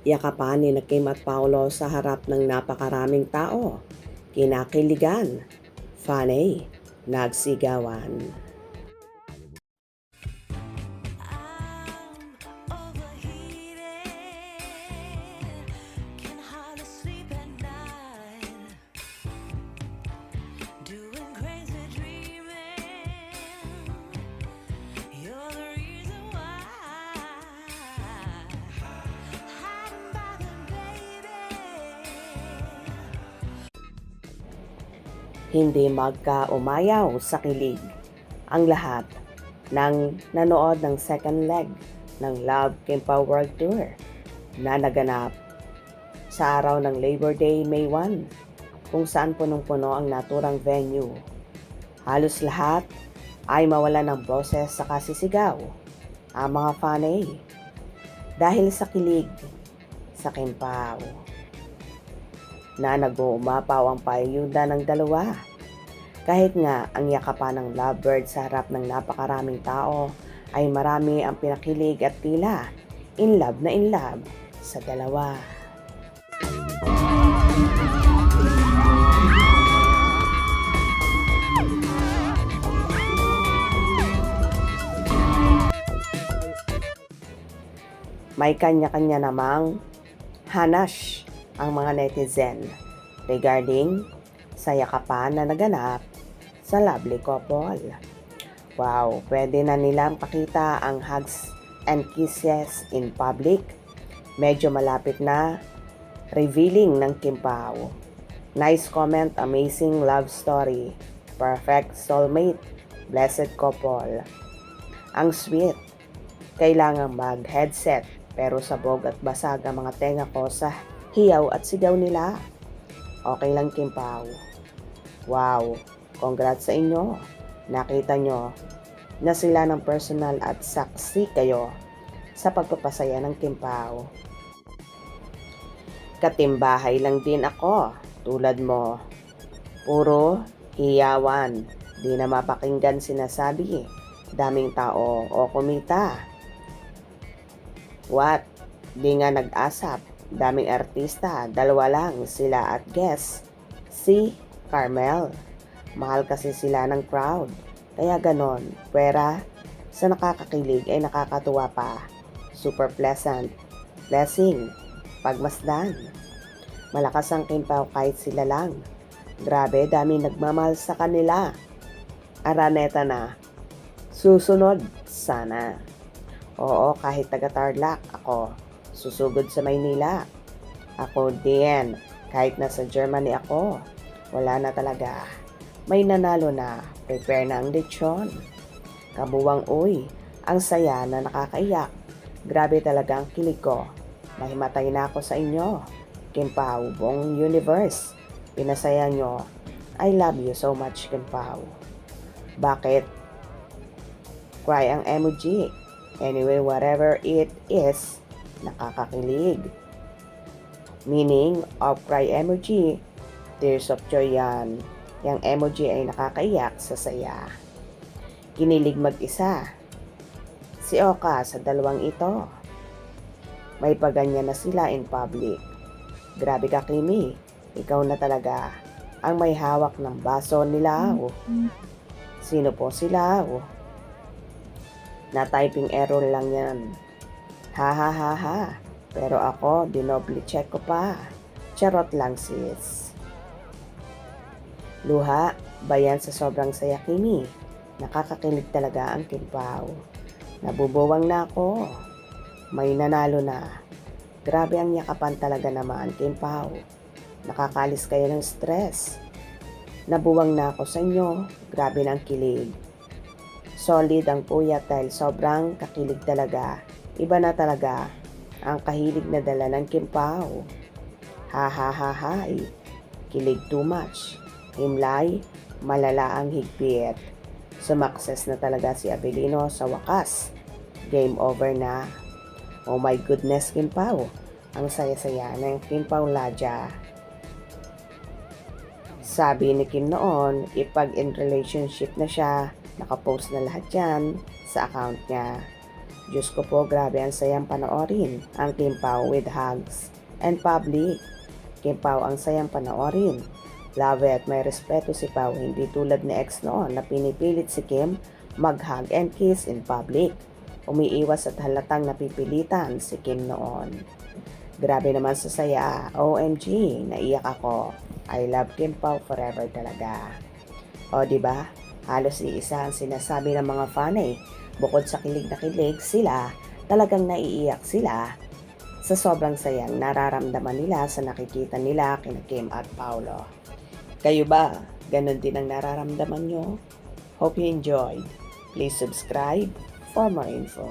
Yakapan ni Kim at Paolo sa harap ng napakaraming tao. Kinakiligan. Funny. Nagsigawan. Hindi magka-umayaw sa kilig ang lahat ng nanood ng second leg ng Love Kimpa World Tour na naganap sa araw ng Labor Day, May 1, kung saan punong-puno ang naturang venue. Halos lahat ay mawala ng boses sa kasisigaw ang mga fanay dahil sa kilig sa Kimpaw na nag-uumapaw ang payuda ng dalawa. Kahit nga ang yakapan ng lovebird sa harap ng napakaraming tao ay marami ang pinakilig at tila in love sa dalawa. May kanya-kanya namang hanash ang mga netizen regarding sa yakapan na naganap sa lovely couple. Wow, pwede na nilang pakita ang hugs and kisses in public. Medyo malapit na revealing ng Kimpaw. Nice comment, amazing love story. Perfect soulmate, blessed couple. Ang sweet. Kailangang mag-headset pero sabog at basag ang mga tenga ko sa hiyaw at sigaw nila. Okay lang Kimpaw. Wow, congrats sa inyo. Nakita nyo na sila ng personal at saksi kayo sa pagpapasaya ng Kimpaw. Katimbahay lang din ako, tulad mo. Puro hiyawan, di na mapakinggan sinasabi. Daming tao o kumita. What? Di nga nag-asap. Daming artista, dalawa lang sila at guest, si Carmel. Mahal kasi sila ng crowd, kaya ganon. Pwera sa nakakakilig ay nakakatuwa pa. Super pleasant, blessing, pagmasdan. Malakas ang Kimpaw kahit sila lang. Grabe, daming nagmamahal sa kanila. Araneta na. Susunod sana. Oo, kahit taga-Tarlac ako. Susugod sa Maynila. Ako din. Kahit nasa Germany ako. Wala na talaga. May nanalo na. Prepare na ang lechon. Kabuwang uy. Ang saya na nakakaiyak. Grabe talaga ang kilig ko. Mahimatay na ako sa inyo. Kimpaw, buong universe. Pinasaya nyo. I love you so much, Kimpaw. Bakit? Cry ang emoji. Anyway, whatever it is, nakakakilig. Meaning of cry emoji, tears of joy yan. Yang emoji ay nakakaiyak sa saya. Kinilig mag-isa. Si Oka sa dalawang ito. May paganyan na sila in public. Grabe ka, Kimi. Ikaw na talaga ang may hawak ng baso nila. Sino po sila? Na typing error lang yan. Ha ha ha ha. Pero ako, dinoble check ko pa. Charot lang sis. Luha, bayan sa sobrang saya Kimi. Nakakakilig talaga ang Kimpaw. Nabubuwang na ako. May nanalo na. Grabe ang yakapan talaga naman Kimpaw. Nakakalis kayo ng stress. Nabuwang na ako sa inyo. Grabe ng kilig. Solid ang puyat dahil sobrang kakilig talaga. Iba na talaga ang kahilig na dala ng Kimpaw. Ha ha ha ha. Kilig too much. Himlay, malala ang higpit. Sumakses na talaga si Abelino sa wakas. Game over na. Oh my goodness Kimpaw. Ang saya-saya ng Kimpaw Ladya. Sabi ni Kim noon, ipag in relationship na siya. Nakapost na lahat yan sa account niya. Diyos ko po, grabe ang sayang panoorin ang Kim Pao with hugs and public. Kim Pao ang sayang panoorin. Love at may respeto si Pao, hindi tulad ni ex noon na pinipilit si Kim mag-hug and kiss in public. Umiiwas at halatang napipilitan si Kim noon. Grabe naman sa saya. OMG, naiyak ako. I love Kim Pao forever talaga. O di ba? Halos iisa ang sinasabi ng mga fan eh. Bukod sa kilig na kilig, sila talagang naiiyak sila sa sobrang sayang nararamdaman nila sa nakikita nila kina Kim at Paolo. Kayo ba? Ganon din ang nararamdaman nyo? Hope you enjoyed. Please subscribe for more info.